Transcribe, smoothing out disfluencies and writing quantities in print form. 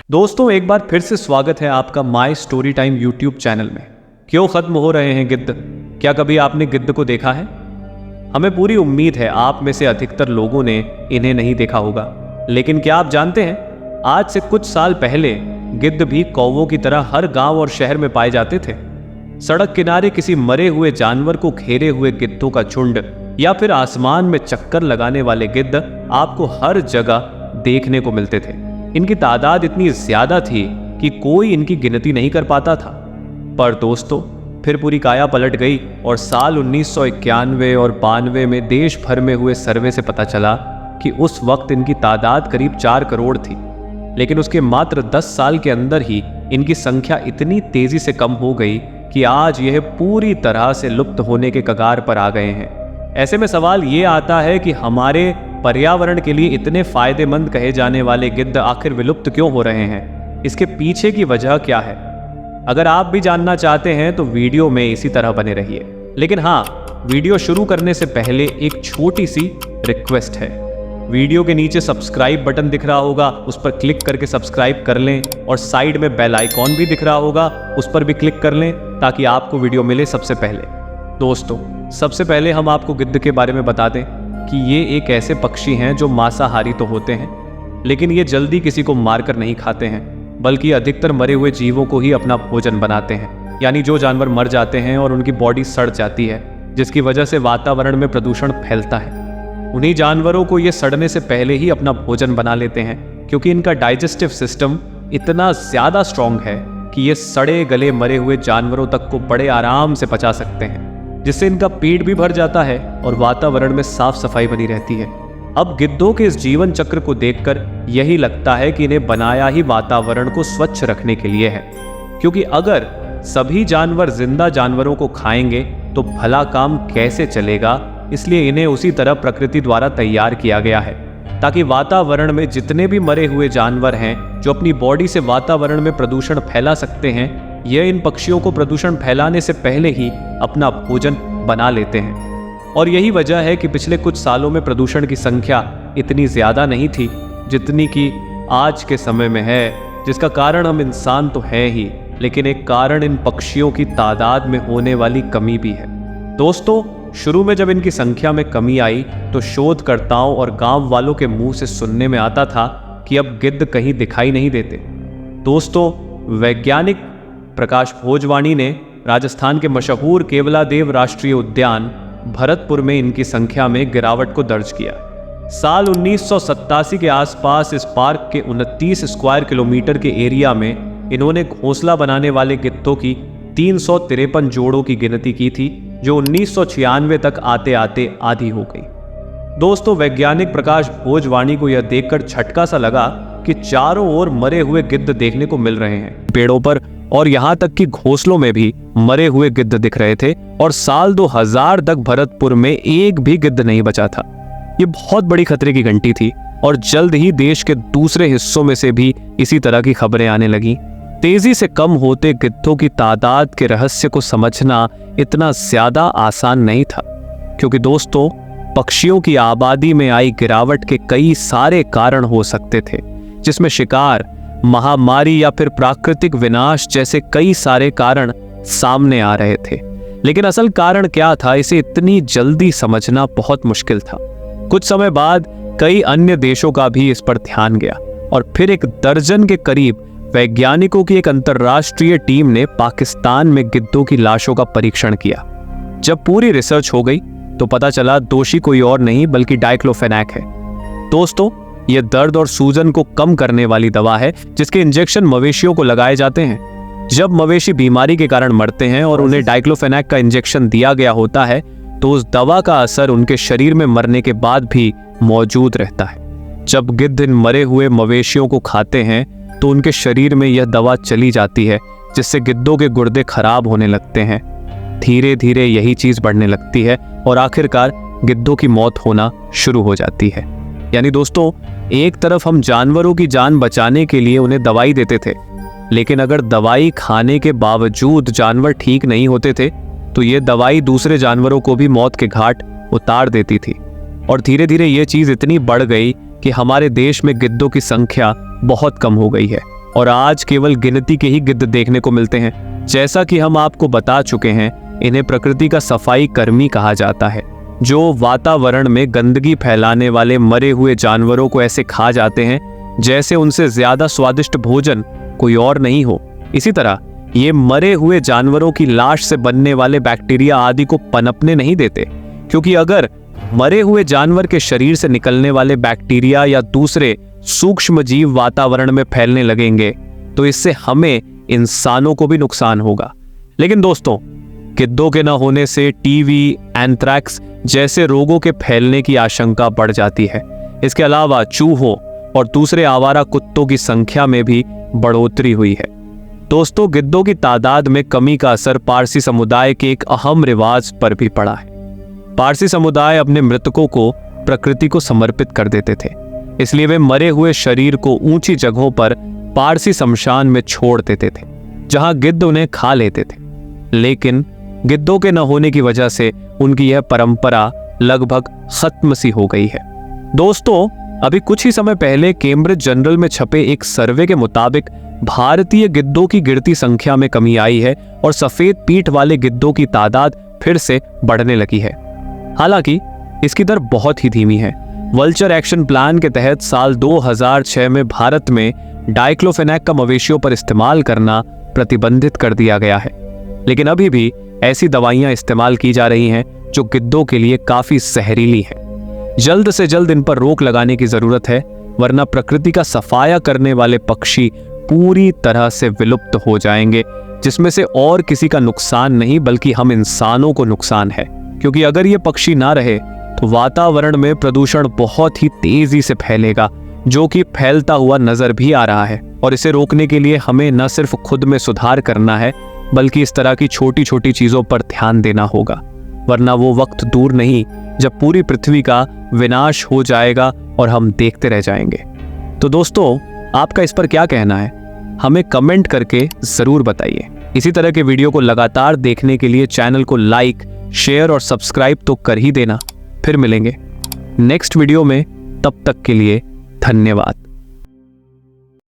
दोस्तों, एक बार फिर से स्वागत है आपका my story time YouTube channel में। क्यों खत्म हो रहे हैं गिद्ध? क्या कभी आपने गिद्ध को देखा है? हमें पूरी उम्मीद है आप में से अधिकतर लोगों ने इन्हें नहीं देखा होगा, लेकिन क्या आप जानते हैं, आज से कुछ साल पहले गिद्ध भी कौवों की तरह हर गांव और शहर में पाए जाते थे। सड़क किनारे किसी मरे हुए जानवर को घेरे हुए गिद्धों का झुंड या फिर आसमान में चक्कर लगाने वाले गिद्ध आपको हर जगह देखने को मिलते थे। इनकी तादाद इतनी ज्यादा थी कि कोई इनकी गिनती नहीं कर पाता था। पर दोस्तों, फिर पूरी काया पलट गई और साल 1991 और 92 में देश भर में हुए सर्वे से पता चला कि उस वक्त इनकी तादाद करीब 4 करोड़ थी। लेकिन उसके मात्र 10 साल के अंदर ही इनकी संख्या इतनी तेजी से कम हो गई कि आज यह पूरी तरह से लुप्त होने के कगार पर आ गए हैं। ऐसे में सवाल ये आता है कि हमारे पर्यावरण के लिए इतने फायदेमंद कहे जाने वाले गिद्ध आखिर विलुप्त क्यों हो रहे हैं? इसके पीछे की वजह क्या है? अगर आप भी जानना चाहते हैं तो वीडियो में इसी तरह बने रहिए। लेकिन हाँ, वीडियो शुरू करने से पहले एक छोटी सी रिक्वेस्ट है। वीडियो के नीचे सब्सक्राइब बटन दिख रहा होगा, उस पर क्लिक करके सब्सक्राइब कर लें और साइड में बेल आइकॉन भी दिख रहा होगा, उस पर भी क्लिक कर लें ताकि आपको वीडियो मिले सबसे पहले। दोस्तों, सबसे पहले हम आपको गिद्ध के बारे में बता दें कि ये एक ऐसे पक्षी हैं जो मांसाहारी तो होते हैं, लेकिन ये जल्दी किसी को मारकर नहीं खाते हैं, बल्कि अधिकतर मरे हुए जीवों को ही अपना भोजन बनाते हैं। यानी जो जानवर मर जाते हैं और उनकी बॉडी सड़ जाती है, जिसकी वजह से वातावरण में प्रदूषण फैलता है, उन्हीं जानवरों को ये सड़ने से पहले ही अपना भोजन बना लेते हैं, क्योंकि इनका डाइजेस्टिव सिस्टम इतना ज्यादा स्ट्रांग है कि ये सड़े गले मरे हुए जानवरों तक को बड़े आराम से पचा सकते हैं, जिससे इनका पेट भी भर जाता है और वातावरण में साफ सफाई बनी रहती है। अब गिद्धों के इस जीवन चक्र को देखकर यही लगता है कि इन्हें बनाया ही वातावरण को स्वच्छ रखने के लिए है, क्योंकि अगर सभी जानवर जिंदा जानवरों को खाएंगे तो भला काम कैसे चलेगा। इसलिए इन्हें उसी तरह प्रकृति द्वारा तैयार किया गया है, ताकि वातावरण में जितने भी मरे हुए जानवर हैं जो अपनी बॉडी से वातावरण में प्रदूषण फैला सकते हैं, यह इन पक्षियों को प्रदूषण फैलाने से पहले ही अपना भोजन बना लेते हैं। और यही वजह है कि पिछले कुछ सालों में प्रदूषण की संख्या इतनी ज्यादा नहीं थी जितनी कि आज के समय में है, जिसका कारण हम इंसान तो हैं ही, लेकिन एक कारण इन पक्षियों की तादाद में होने वाली कमी भी है। दोस्तों, शुरू में जब इनकी संख्या में कमी आई तो शोधकर्ताओं और गांव वालों के मुंह से सुनने में आता था कि अब गिद्ध कहीं दिखाई नहीं देते। दोस्तों, वैज्ञानिक प्रकाश भोजवाणी ने राजस्थान के मशहूर केवलादेव राष्ट्रीय उद्यान भरतपुर में इनकी संख्या में गिरावट को दर्ज किया। साल 1987 के आसपास इस पार्क के 29 स्क्वायर किलोमीटर के एरिया में इन्होंने घोंसला बनाने वाले गिद्धों की 353 जोड़ों की गिनती की थी, जो 1996 तक आते आते आधी हो गई। दोस्तों, वैज्ञानिक प्रकाश भोजवाणी को यह देखकर झटका सा लगा कि चारों ओर मरे हुए गिद्ध देखने को मिल रहे हैं पेड़ों पर, और यहां तक कि घोंसलों में भी मरे हुए गिद्ध दिख रहे थे। और साल 2000 तक भरतपुर में एक भी गिद्ध नहीं बचा था। ये बहुत बड़ी खतरे की घंटी थी और जल्द ही देश के दूसरे हिस्सों में से भी इसी तरह की खबरें आने लगी। तेजी से कम होते गिद्धों की तादाद के रहस्य को समझना इतना ज्यादा आसान नहीं था, क्योंकि दोस्तों, पक्षियों की आबादी में आई गिरावट के कई सारे कारण हो सकते थे, जिसमें शिकार, महामारी या फिर प्राकृतिक विनाश जैसे कई सारे कारण सामने आ रहे थे। लेकिन असल कारण क्या था, इसे इतनी जल्दी समझना बहुत मुश्किल था। कुछ समय बाद कई अन्य देशों का भी इस पर ध्यान गया और फिर एक दर्जन के करीब वैज्ञानिकों की एक अंतर्राष्ट्रीय टीम ने पाकिस्तान में गिद्धों की लाशों का परीक्षण किया। जब पूरी रिसर्च हो गई तो पता चला दोषी कोई और नहीं बल्कि डाइक्लोफेनाक है। दोस्तों, यह दर्द और सूजन को कम करने वाली दवा है, जिसके इंजेक्शन मवेशियों को लगाए जाते हैं। जब मवेशी बीमारी के कारण मरते हैं और उन्हें डाइक्लोफेनाक का इंजेक्शन दिया गया होता है, तो उस दवा का असर उनके शरीर में मरने के बाद भी मौजूद रहता है। जब गिद्ध इन मरे हुए मवेशियों को खाते हैं तो उनके शरीर में यह दवा चली जाती है, जिससे गिद्धों के गुर्दे खराब होने लगते हैं। धीरे धीरे यही चीज बढ़ने लगती है और आखिरकार गिद्धों की मौत होना शुरू हो जाती है। यानी दोस्तों, एक तरफ हम जानवरों की जान बचाने के लिए उन्हें दवाई देते थे, लेकिन अगर दवाई खाने के बावजूद जानवर ठीक नहीं होते थे तो ये दवाई दूसरे जानवरों को भी मौत के घाट उतार देती थी। और धीरे धीरे ये चीज इतनी बढ़ गई कि हमारे देश में गिद्धों की संख्या बहुत कम हो गई है। और आज केवल गिनती के ही गिद्ध देखने को मिलते हैं। जैसा कि हम आपको बता चुके हैं, इन्हें प्रकृति का सफाई कर्मी कहा जाता है, जो वातावरण में गंदगी फैलाने वाले मरे हुए जानवरों को ऐसे खा जाते हैं जैसे उनसे ज्यादा स्वादिष्ट भोजन कोई और नहीं हो। इसी तरह ये मरे हुए जानवरों की लाश से बनने वाले बैक्टीरिया आदि को पनपने नहीं देते, क्योंकि अगर मरे हुए जानवर के शरीर से निकलने वाले बैक्टीरिया या दूसरे सूक्ष्म जीव वातावरण में फैलने लगेंगे तो इससे हमें इंसानों को भी नुकसान होगा। लेकिन दोस्तों, गिद्धों के न होने से टीबी, एंथ्रैक्स जैसे रोगों के फैलने की आशंका बढ़ जाती है। इसके अलावा चूहों और दूसरे आवारा कुत्तों की संख्या में भी बढ़ोतरी हुई है। दोस्तों, गिद्धों की तादाद में कमी का असर पारसी समुदाय के एक अहम रिवाज पर भी पड़ा है। पारसी समुदाय अपने मृतकों को प्रकृति को समर्पित कर देते थे, इसलिए वे मरे हुए शरीर को ऊंची जगहों पर पारसी शमशान में छोड़ देते थे, जहां गिद्ध उन्हें खा लेते थे। लेकिन गिद्धों के न होने की वजह से उनकी यह परंपरा लगभग खत्म सी हो गई है। दोस्तों, अभी कुछ ही समय पहले कैम्ब्रिज जर्नल में छपे एक सर्वे के मुताबिक भारतीय गिद्धों की गिरती संख्या में कमी आई है और सफेद पीठ वाले गिद्धों की तादाद फिर से बढ़ने लगी है। हालांकि इसकी दर बहुत ही धीमी है। वल्चर एक्शन प्लान के तहत साल 2006 में भारत में डाइक्लोफेनेक का मवेशियों पर इस्तेमाल करना प्रतिबंधित कर दिया गया है, लेकिन अभी भी ऐसी दवाइयां इस्तेमाल की जा रही हैं जो गिद्धों के लिए काफी जहरीली हैं। जल्द से जल्द इन पर रोक लगाने की जरूरत है, वरना प्रकृति का सफाया करने वाले पक्षी पूरी तरह से विलुप्त हो जाएंगे, जिसमें से और किसी का नुकसान नहीं बल्कि हम इंसानों को नुकसान है। क्योंकि अगर ये पक्षी ना रहे तो वातावरण में प्रदूषण बहुत ही तेजी से फैलेगा, जो कि फैलता हुआ नजर भी आ रहा है। और इसे रोकने के लिए हमें न सिर्फ खुद में सुधार करना है, बल्कि इस तरह की छोटी छोटी चीजों पर ध्यान देना होगा, वरना वो वक्त दूर नहीं जब पूरी पृथ्वी का विनाश हो जाएगा और हम देखते रह जाएंगे। तो दोस्तों, आपका इस पर क्या कहना है, हमें कमेंट करके जरूर बताइए। इसी तरह के वीडियो को लगातार देखने के लिए चैनल को लाइक, शेयर और सब्सक्राइब तो कर ही देना। फिर मिलेंगे नेक्स्ट वीडियो में, तब तक के लिए धन्यवाद।